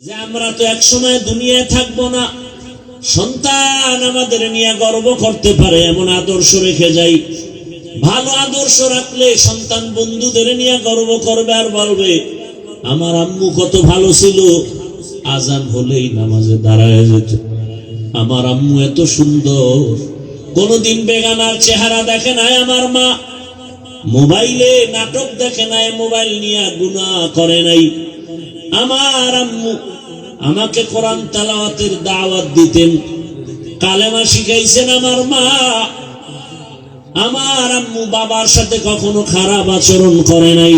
যে আমরা তো এক সময় দুনিয়ায় থাকবো না, সন্তান আমাদের নিয়ে গর্ব করতে পারে এমন আদর্শ রেখে যাই। ভালো আদর্শ রাখলে সন্তান বন্ধুদের নিয়ে গর্ব করবে আর বলবে আমার আম্মু কত ভালো ছিল, আজান হলেই নামাজে দাঁড়ায় যেত, আমার আম্মু এত সুন্দর, কোনদিন বেগানার চেহারা দেখে নাই আমার মা, মোবাইলে নাটক দেখে নাই, মোবাইল নিয়ে গুনাহ করে নাই, আমার আম্মু আমাকে কোরআন তেলাওয়াতের দাওয়াত দিতেন, কালেমা শিখাইছেন আমার মা, আমার আম্মু বাবার সাথে কখনো খারাপ আচরণ করে নাই।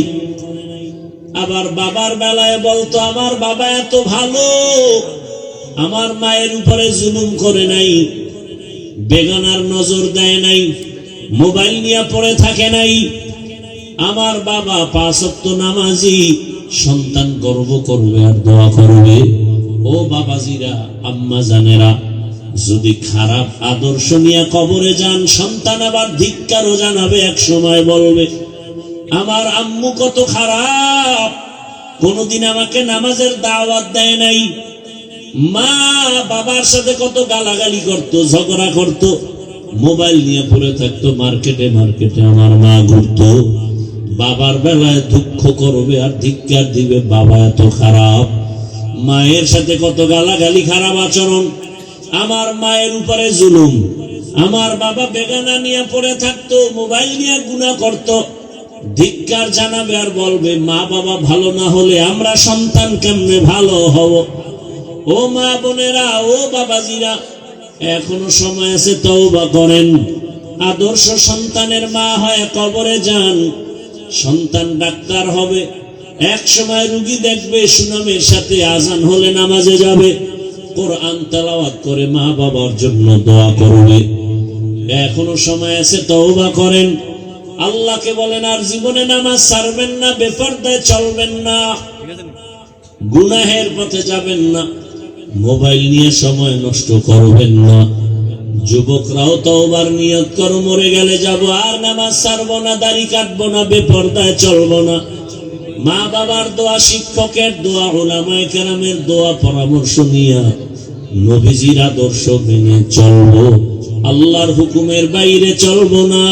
আবার বাবার বেলায় বলতো আমার বাবা এত ভালো, আমার মায়ের উপরে জুলুম করে নাই, বেগানার নজর দেয় নাই, মোবাইল নিয়ে পড়ে থাকে নাই, আমার বাবা 5 ওয়াক্ত নামাজি। সন্তান গর্ব করবে আর দোয়া করবে। ও বাবাজিরা, আম্মা জানেরা, যদি খারাপ আদর্শ নিয়ে কবরে যান, সন্তান আবার ধিক্কারও জানাবে, এক সময় বলবে আমার আম্মু কত খারাপ, কোনদিন আমাকে নামাজের দাওয়াত দেয় নাই, মা বাবার সাথে কত গালাগালি করত, ঝগড়া করত, মোবাইল নিয়ে পড়ে থাকতো, মার্কেটে মার্কেটে আমার মা ঘুরতো। বাবার বেলায় দুঃখ করবে আর ধিক্কার দিবে, বাবা এত খারাপ, মায়ের সাথে কত গালাগালি, খারাপ আচরণ, আমার মায়ের উপরে জুলুম, আমার বাবা বেগানা নিয়ে পড়ে থাকতো, মোবাইল নিয়ে গুনাহ করত, ধিক্কার জানাবে আর বলবে মা বাবা ভালো না হলে আমরা সন্তান কেমনে ভালো হব। ও মা বোনেরা, ও বাবাজিরা, এখনো সময় আছে, তওবা করেন, আদর্শ সন্তানের মা হয় কবরে যান, সন্তান ডাক্তার হবে, এক সময় রুগী দেখবে, সুনামের সাথে আজান হলে নামাজে যাবে, কোরআন তেলাওয়াত করে মা বাবার জন্য দোয়া করবে। এখনো সময় আছে, তওবা করেন, আল্লাহকে বলেন আর জীবনে নামাজ ছাড়বেন না, বেপরদায় চলবেন না, গুনাহের পথে যাবেন না, মোবাইল নিয়ে সময় নষ্ট করবেন না। যুবকরাও তওবার নিয়ত করো, মরে গেলে যাব আর নামাজ ছাড়বো না, দাড়ি কাটবো না, বেপরদায় চলবো না। মা বাবার দোয়া, শিক্ষকের দোয়া, উলামায়ে কেরামের দোয়া, পরামর্শ নিয়ে নবীজির আদর্শ মেনে চলবো, আল্লাহর হুকুমের বাইরে চলবো না,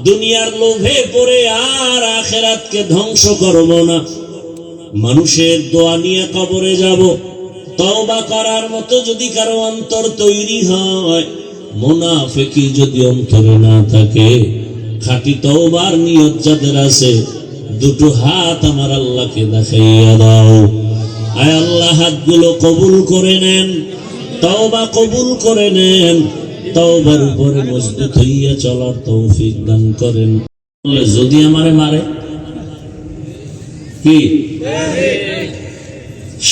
দুনিয়ার লোভে পড়ে আর আখিরাতকে ধ্বংস করবো না। মানুষের দোয়া নিয়ে কবরে যাব। তওবা করার মতো যদি কারো অন্তর তৈরি হয়, মুনাফিকি যদি অন্তরে না থাকে, খাঁটি তওবার নিয়ত যাদের আছে, দুটো হাত আমার আল্লাহকে দেখাইয়া দাও। আয় আল্লাহ, হাতগুলো কবুল করে নেন, তওবা কবুল করে নেন, তওবার উপরে মজবুত হইয়া চলার তৌফিক দান করেন। যদি আমারে মারে কি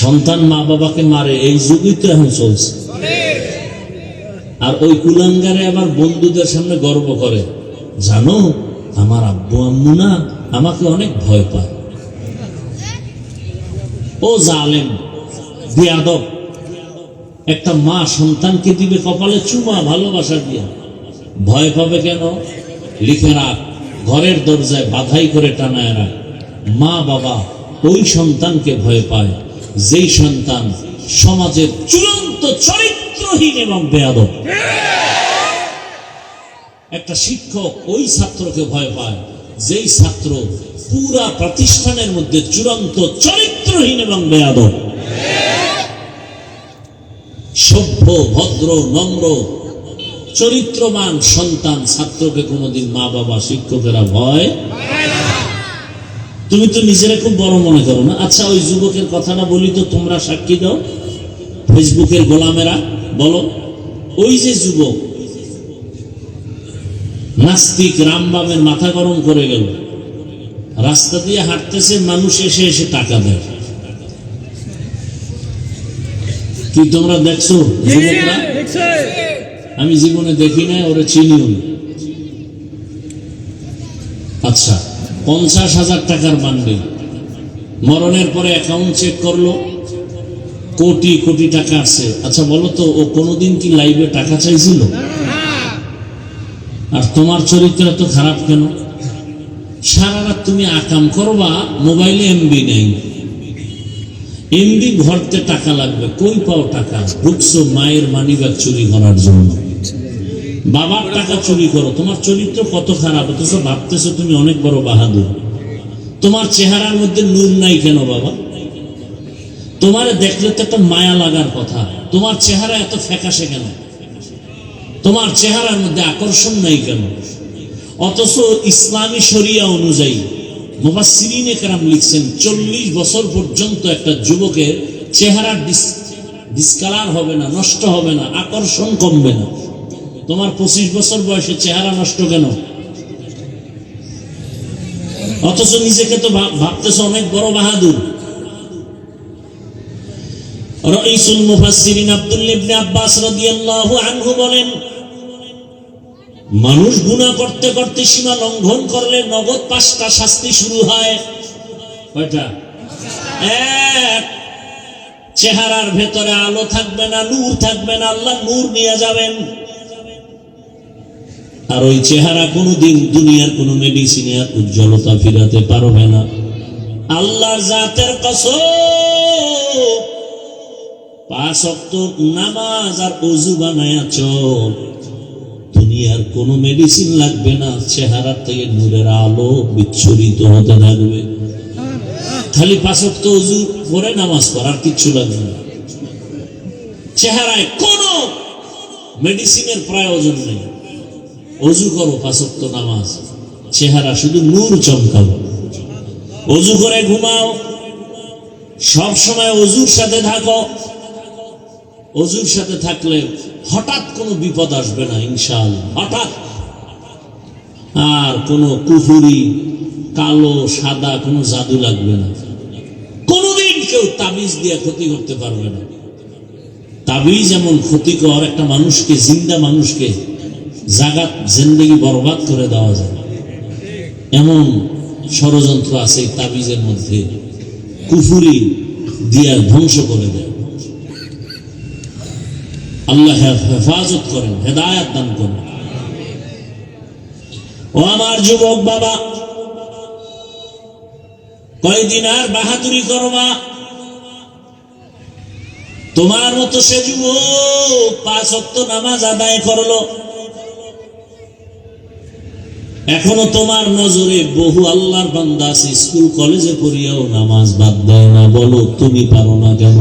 সন্তান মা বাবাকে মারে, এই যুগই তো এখন চলছে। আর ওই কুলাঙ্গারে আবার বন্ধুদের সামনে গর্ব করে, জানো আমার আব্বু আম্মু না আমাকে অনেক ভয় পায়। ও জালেম, বেয়াদব, একটা মা সন্তানকে দিবে কপালে চুমা, ভালোবাসা দিয়া, ভয় পাবে কেন? লিখে রাখ, ঘরের দরজায় বাধাই করে টানায় রাখ, মা বাবা ওই সন্তানকে ভয় পায় যেই সন্তান সমাজের চূড়ান্ত চরিত্রহীন এবং বেয়াদব। একটা শিক্ষক ওই ছাত্রকে ভয় পায় যেই ছাত্র পুরা প্রতিষ্ঠানের মধ্যে চূড়ান্ত চরিত্রহীন এবং বেয়াদব। সভ্য, ভদ্র, নম্র, চরিত্রবান সন্তান ছাত্রকে কোনোদিন মা বাবা শিক্ষকেরা ভয়। তুমি তো নিজেরা খুব বড় মনে করো না। আচ্ছা, ওই যুবকের কথাটা বলি তো, তোমরা সাক্ষী দাও, ফেসবুকের গোলামেরা, বলো, ওই যে যুবক নাস্তিক রামবামের মাথা গরম করে গেল, রাস্তা দিয়ে হাঁটতেছে, মানুষ এসে এসে টাকা দেয়, কি তোমরা দেখছো যুবকরা? আমি জীবনে দেখি নাই, ওরা চিনিও না। আচ্ছা, 50,000 টাকার বান্ডিল, মরণের পরে অ্যাকাউন্ট চেক করলো, কোটি কোটি টাকা আছে। আচ্ছা বলো তো, ও কোনোদিন কি লাইভে টাকা চাইছিল? আর তোমার চরিত্র এত খারাপ কেন? সারা রাত তুমি আকাম করবা, মোবাইলে এমবি নেই, এমবি ভরতে টাকা লাগবে, কই পাও টাকা? ঢুকছো মায়ের মানিব্যাগ চুরি করার জন্য, বাবার টাকা চুরি করো। তোমার চরিত্র কত খারাপ, অথচ ভাবতেছো তুমি অনেক বড় বাহাদুর। তোমার চেহারার মধ্যে নূর নাই কেন বাবা? তোমার দেখলে তো একটা মায়া লাগার কথা। তোমার চেহারা এত ফ্যাকাশে কেন? তোমার চেহারার মধ্যে আকর্ষণ নাই কেন? অথচ ইসলামী শরিয়া অনুযায়ী মুফাসসিরিনে কেরাম লিখছেন 40 বছর পর্যন্ত একটা যুবকের চেহারা ডিসকালার হবে না, নষ্ট হবে না, আকর্ষণ কমবে না। তোমার 25 বছর বয়সে চেহারা নষ্ট কেন? অথচ নিজেকে তো ভাবতেছো অনেক বড় বাহাদুর। রাইসুল মুফাসসিরিন আব্দুল্লাহ ইবনে আব্বাস রাদিয়াল্লাহু আনহু বলেন, মানুষ গুনাহ করতে করতে সীমা লঙ্ঘন করলে নগদ 5টা শাস্তি শুরু হয়। কয়টা? এক, চেহারার ভেতরে আলো থাকবে না, নূর থাকবে না, আল্লাহ নূর নিয়ে যাবেন। আর ওই চেহারা কোনোদিন দুনিয়ার কোনো মেডিসিনে উজ্জ্বলতা ফিরাতে পারবে না। আল্লাহর জাতের কসম, 5 ওয়াক্ত নামাজ আর ওযু বানায়া চল, দুনিয়ার কোনো মেডিসিন লাগবে না, চেহারা থেকে নূরের আলো বিচ্ছুরিত হতে থাকবে। খালি 5 ওয়াক্ত ওযু করে নামাজ পড়, আর কিচ্ছু লাগবে না। চেহারায় কোনো মেডিসিনের প্রয়োজন নেই। ওযু করো, 5 ওয়াক্ত নামাজ, চেহারা শুধু নূর চমকাবো। ওযু করে ঘুমাও, সব সময় ওযুর সাথে থাকো। ওযুর সাথে থাকলে হঠাৎ কোনো বিপদ আসবে না ইনশাআল্লাহ, হঠাৎ। আর কোনো কুফুরি, কালো সাদা কোনো জাদু লাগবে না। কোনোদিন কেউ তাবিজ দিয়ে ক্ষতি করতে পারবে না। তাবিজ এমন ক্ষতিকর, একটা মানুষকে, জিন্দা মানুষকে জাগাত জিন্দেগি বরবাদ করে দেওয়া যায়, এমন ষড়যন্ত্র আছে এই তাবিজের মধ্যে। কুফুরি দিয়া ধ্বংস করে দেয়। আল্লাহ হেফাজত করেন, হেদায়াত দান করেন। ও আমার যুবক বাবা, কয়দিন আর বাহাদুরি করবা? তোমার মতো সে যুবক 5 ওয়াক্ত নামাজ আদায় করলো, এখনো তোমার নজরে বহু আল্লাহর বান্দা আছে স্কুল কলেজে পড়িয়াও নামাজ বাদ দেয় না। বলো তুমি পারো না কেন?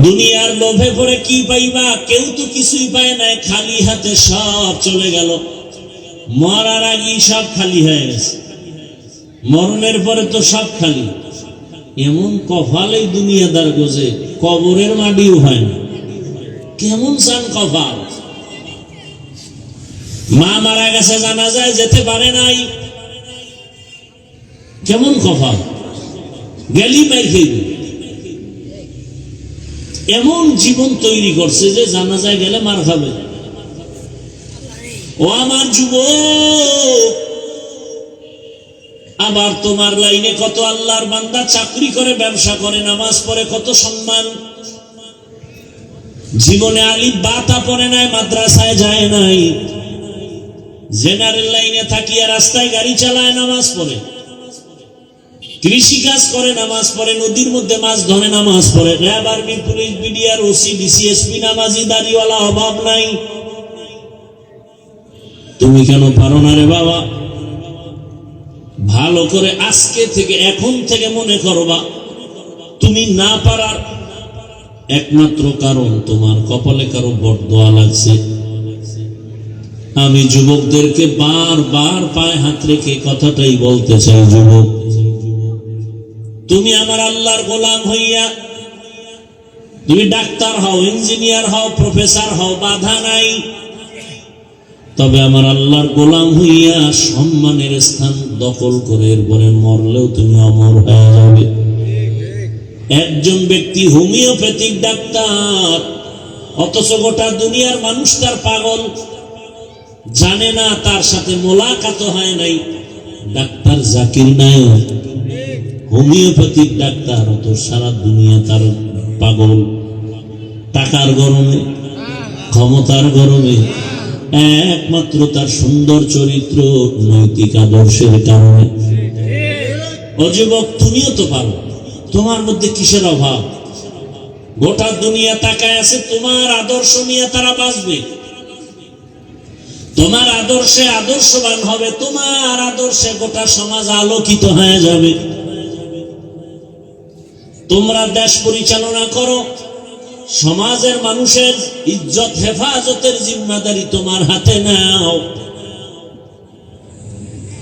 দুনিয়ার লোভে পড়ে কি পাইবা? কেউ তো কিছুই পায় নাই, খালি হাতে সব চলে গেল। মরার আগেই সব খালি হয়ে গেছে, মরণের পরে তো সব খালি। এমন কপালেই দুনিয়াদার গোজে, কবরের মাটিও হয় না। কেমন চান কপাল! মা মারা গেছে, জানাজায় যেতে পারে নাই, কেমন কপাল! গেলি মাই খেয়ে এমন জীবন তৈরি করছে যে জানাজায় গেলে মার খাবে। ও আমার যুবক, আবার তোমার লাইনে কত আল্লাহর বান্দা চাকরি করে, ব্যবসা করে, নামাজ পড়ে, কত সম্মান। জীবনে আলিফ বাতা পড়ে নাই, মাদ্রাসায় যায় নাই, জেনারেল লাইনে থাকিয়া রাস্তায় গাড়ি চালায়, নামাজ পড়ে, কৃষি কাজ করে, নামাজ পড়ে, নদীর মধ্যে মাছ ধরে, নামাজ পড়ে, RAB, army, police, BDR, OC, DC SP, নামাজি, দাড়িওয়ালা, অভাব নাই। তুমি কেন পারো না রে বাবা? ভালো করে আজকে থেকে, এখন থেকে মনে করবা, তুমি না পারার একমাত্র কারণ তোমার কপালে কারো বরদোয়া লাগছে। আমি যুবকদেরকে বারবার পায়ে হাত রেখে কথাটাই বলতে চাই, যুবক, তুমি আমার আল্লাহর গোলাম হইয়া, তুমি ডাক্তার হও, ইঞ্জিনিয়ার হও, প্রফেসর হও, বাধা নাই। তবে আমার আল্লাহর গোলাম হইয়া সম্মানের স্থান দখল করে এরপরে মরলেও তুমি অমর হয়ে যাবে। একজন ব্যক্তি হোমিওপ্যাথিক ডাক্তার, অথচ গোটা দুনিয়ার মানুষ তার পাগল, জানে না, তার সাথে মোলাকাত হয় নাই। Doctor Zakir Naik homeopathic doctor, অত সারা দুনিয়া তার পাগল। টাকার গরমে, ক্ষমতার গরমে, একমাত্র তার সুন্দর চরিত্র, নৈতিক আদর্শের কারণে। ও যুবক, তুমিও তো পারো, তোমার মধ্যে কিসের অভাব? গোটা দুনিয়া তাকায় আছে তোমার আদর্শ নিয়ে, তারা বাঁচবে, তোমার আদর্শে আদর্শবান হবে, তোমার আদর্শে গোটা সমাজ আলোকিত হয়ে যাবে। তোমরা দেশ পরিচালনা করো, সমাজের মানুষের ইজ্জত হেফাজতের জিম্মাদারি তোমার হাতে নাও।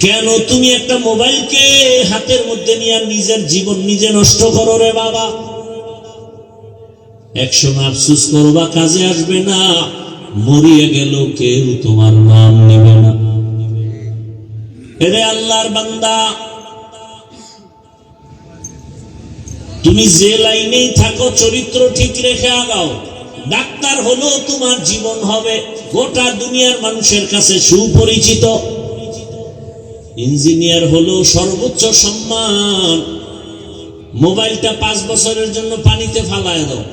কেন তুমি একটা মোবাইলকে হাতের মধ্যে নিয়ে নিজের জীবন নিজে নষ্ট করো রে বাবা? একসময় আফসোস করবা, কাজে আসবে না, মরিয়ে গেল কেউ তোমার নাম নেবে না। এরে আল্লাহর বান্দা, তুমি যে লাইনেই থাকো চরিত্র ঠিক রেখে আগাও। ডাক্তার হলো তোমার জীবন হবে গোটা দুনিয়ার মানুষের কাছে সুপরিচিত, ইঞ্জিনিয়ার হলো সর্বোচ্চ সম্মান। মোবাইলটা 5 বছরের জন্য পানিতে ফালায় দাও।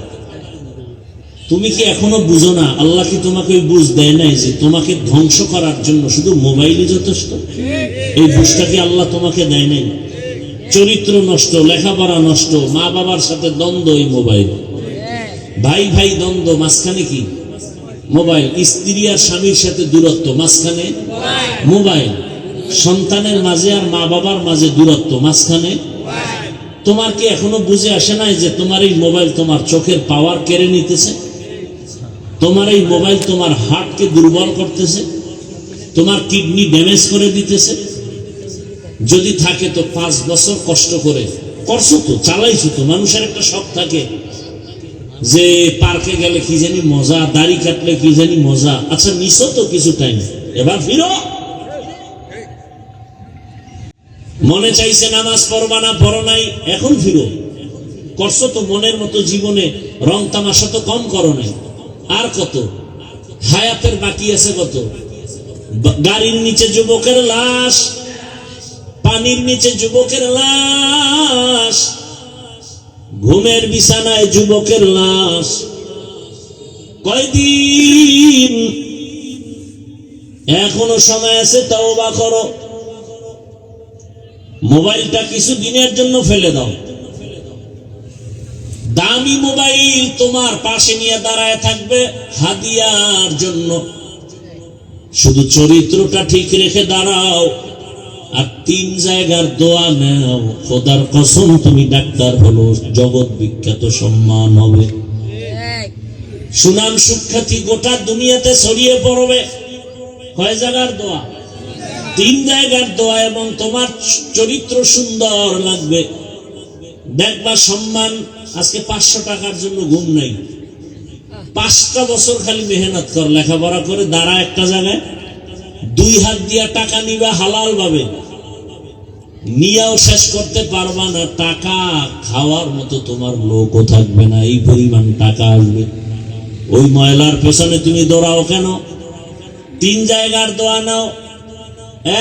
তুমি কি এখনো বুঝো না? আল্লাহ কি তোমাকে ওই বুঝ দেয় নাই যে তোমাকে ধ্বংস করার জন্য শুধু মোবাইলই যথেষ্ট? এই বুঝটা কি আল্লাহ তোমাকে দেয় নাই? চরিত্র নষ্ট, লেখাপড়া নষ্ট, মা বাবার সাথে দ্বন্দ্ব, এই মোবাইল। ভাই ভাই দ্বন্দ্ব, মাঝখানে কি? মোবাইল। স্ত্রী আর স্বামীর সাথে দূরত্ব, মাঝখানে মোবাইল। সন্তানের মাঝে আর মা বাবার মাঝে দূরত্ব, মাঝখানে। তোমার কি এখনো বুঝে আসে নাই যে তোমার এই মোবাইল তোমার চোখের পাওয়ার কেড়ে নিতেছে? তোমার এই মোবাইল তোমার হার্টকে দুর্বল করতেছে, তোমার কিডনি ড্যামেজ করে দিতেছে। যদি থাকে তো 5 বছর কষ্ট করে করছো তো, চালাইছো তো। মানুষের একটা শখ থাকে যে পার্কে গেলে কি জানি মজা, দাড়ি কাটলে কি জানি মজা। আচ্ছা নিছো তো কিছু টাইম, এবার ফিরো। মনে চাইছে নামাজ পড়বা না, পড়ো নাই, এখন ফিরো। করছো তো মনের মতো, জীবনে রং তামাশা তো কম করো নাই। আর কত হায়াতের বাকি আছে, কত? গাড়ির নিচে যুবকের লাশ, পানির নিচে যুবকের লাশ, ঘুমের বিছানায় যুবকের লাশ। কয়দিন এখনো সময় আছে, তওবা করো। মোবাইলটা কিছু দিনের জন্য ফেলে দাও। দামি মোবাইল তোমার পাশে নিয়ে দাঁড়ায় থাকবে হাদিয়ার জন্য। শুধু চরিত্রটা ঠিক রেখে দাঁড়াও, আর 3 জায়গার দোয়া নাও। খোদার কসম, তুমি ডাক্তার হলো, জগৎ বিখ্যাত সম্মান হবে, সুনাম সুখ্যাতি গোটা দুনিয়াতে ছড়িয়ে পড়বে। কয় জায়গার দোয়া? 3 জায়গার দোয়া। এবং তোমার চরিত্র সুন্দর লাগবে, দেখবা সম্মান। আজকে 500 টাকার জন্য ঘুম নাই, 5টা বছর খালি মেহনত কর, লেখাপড়া করে দাঁড়া একটা জায়গায়, 2 হাত দিয়া টাকা নিবা হালাল ভাবে, নিয়েও শেষ করতে পারবা না। টাকা খাওয়ার মতো তোমার লোকও থাকবে না, এই পরিমাণ টাকা আসবে। ওই ময়লার পেছনে তুমি দৌড়াও কেন? 3 জায়গার দোয়া নাও।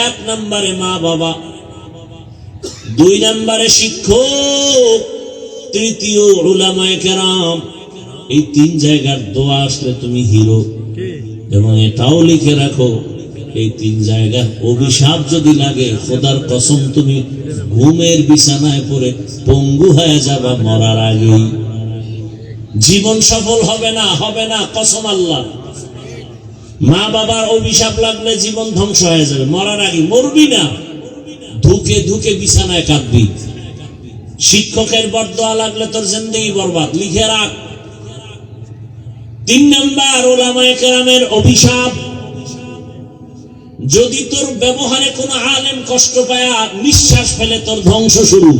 1 নম্বরে মা বাবা, 2 নম্বরে শিক্ষক, 3য় উলামায়ে কেরাম। এই 3 জায়গার দোয়া আসলে তুমি হিরো। এবং এটাও লিখে রাখো, এই 3 জায়গার অভিশাপ যদি লাগে, খোদার কসম তুমি ঘুমের বিছানায় পড়ে পঙ্গু হয়ে যাবা মরার আগেই। জীবন সফল হবে না, হবে না, কসম আল্লাহ। মা বাবার অভিশাপ লাগলে জীবন ধ্বংস হয়ে যাবে, মরার আগে। মরবি না, ধুকে ধুকে বিছানায় কাঁদবি। শিক্ষকের বরদোয়া লাগলে তোর জিন্দেগি বরবাদ, লিখে রাখ। 3 নাম্বার উলামায়ে কেরামের অভিশাপ। যদি তোর ব্যবহারে কোনো আলেম কষ্ট পায়, নিঃশ্বাস ফেলে, তোর ধ্বংস শুরু।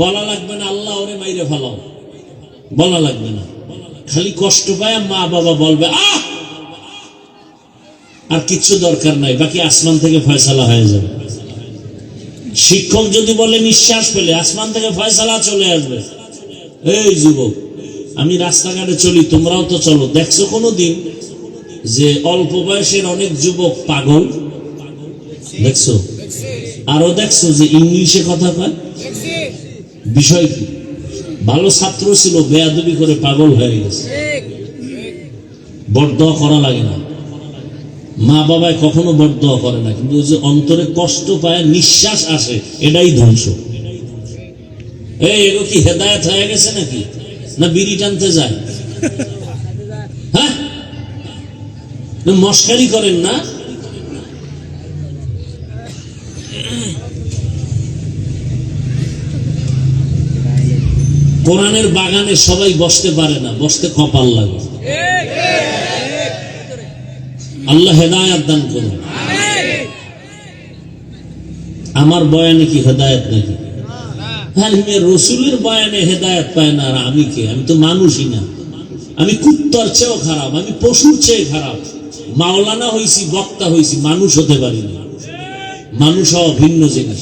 বলা লাগবে না আল্লাহ ওরে মাইরে ফেলাও, বলা লাগবে না। খালি কষ্ট পায় মা বাবা বলবে আহ, আর কিচ্ছু দরকার নাই, বাকি আসমান থেকে ফয়সালা হয়ে যাবে। শিক্ষক যদি বলে নিঃশ্বাস ফেলে, আসমান থেকে ফয়সালা চলে আসবে। এই যুবক, আমি রাস্তাঘাটে চলি, তোমরাও তো চলো। দেখছো কোনোদিন যে অল্প বয়সের অনেক যুবক পাগল? দেখছো? আরো দেখছো যে ইংলিশে কথা কয়? বিষয় কি? ভালো ছাত্র ছিল, বেয়াদবি করে পাগল হয়ে গেছে। বরদোয়া করা লাগে না। মা বাবায় কখনো বরদোয়া করে না, কিন্তু যে অন্তরে কষ্ট পায়, নিঃশ্বাস আসে, এটাই ধ্বংস। এগো কি হেদায়েত হয়ে গেছে নাকি, না বিড়ি টানতে যায়? হ্যাঁ, মস্কারি করেন না। কোরআনের বাগানে সবাই বসতে পারে না, বসতে কপাল লাগে। আল্লাহ হেদায়েত দান করুন। আমার বয়ানে কি হেদায়েত নাকি? হ্যাঁ, রসুলের বয়ানে হেদায়েত পায় না, আর আমি কে? আমি তো মানুষই না, আমি কুত্তার চেয়েও খারাপ, আমি পশুর চেয়ে খারাপ। মাওলানা হইছি, বক্তা হইছি, মানুষ হতে পারি না। মানুষ হওয়া ভিন্ন জিনিস,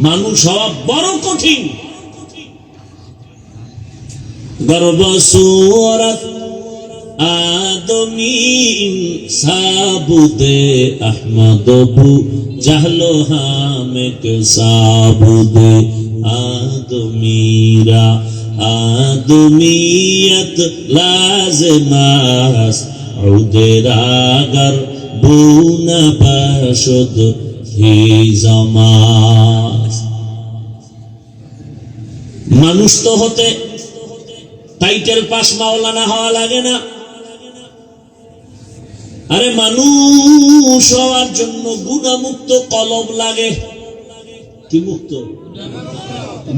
মানুষ হওয়া বড় কঠিন। গর্ব সুরত আদমি সাবুদে আহমদ বু জাহলো হামেক সাবুদে আদমিরা আদমিয়ত লাজমাস উদেরাগর বুনা পাশুদ হি জামাস। মানুষ তো হতে টাইটেল পাস মাওলানা হওয়া লাগে না। আরে মানুষ হওয়ার জন্য গুণামুক্ত কলব লাগে। কি মুক্ত?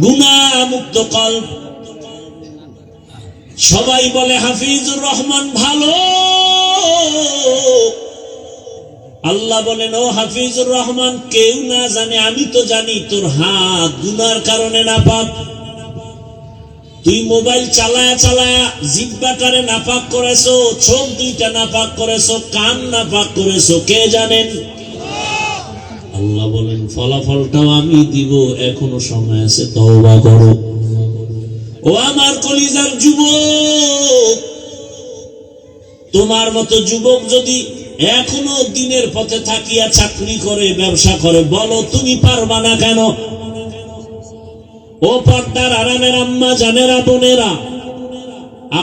গুণামুক্ত কলব। সবাই বলে হাফিজুর রহমান ভালো, আল্লাহ বলেন ও হাফিজুর রহমান, কেউ না জানে, আমি তো জানি তোর হাত গুনার কারণে নাপাক। তুই মোবাইল চালায়া চালায়া জিহ্বাটারে নাপাক করেছো, চোখ দুইটা নাপাক করেছো, কান নাপাক করেছো, কে জানেন? আল্লাহ বলেন ফলাফলটাও আমি দিব, এখনো সময় আছে, তওবা করো। ও আমার কলিজার যুবক, তোমার মতো যুবক যদি এখনো দিনের পথে থাকিয়া চাকরি করে, ব্যবসা করে, বলো তুমি পারবা না কেন? ও পর্দার আরামের আম্মা জানেরা, বোনেরা,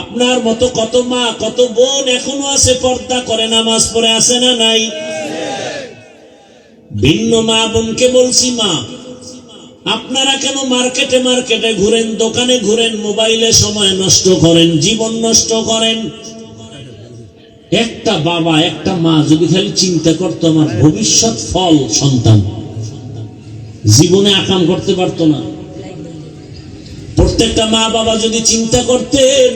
আপনার মতো কত মা কত বোন এখনো আছে, পর্দা করে, নামাজ পড়ে, আছে না নাই? ভিন্ন মা বোনকে বলছি, মা আপনারা কেন মার্কেটে মার্কেটে ঘুরেন, দোকানে ঘুরেন, মোবাইলে সময় নষ্ট করেন, জীবন নষ্ট করেন? একটা বাবা একটা মা যদি খালি চিন্তা করতো আমার ভবিষ্যৎ ফল সন্তান, জীবনে আকাম করতে পারতো না। প্রত্যেকটা মা বাবা যদি চিন্তা করতেন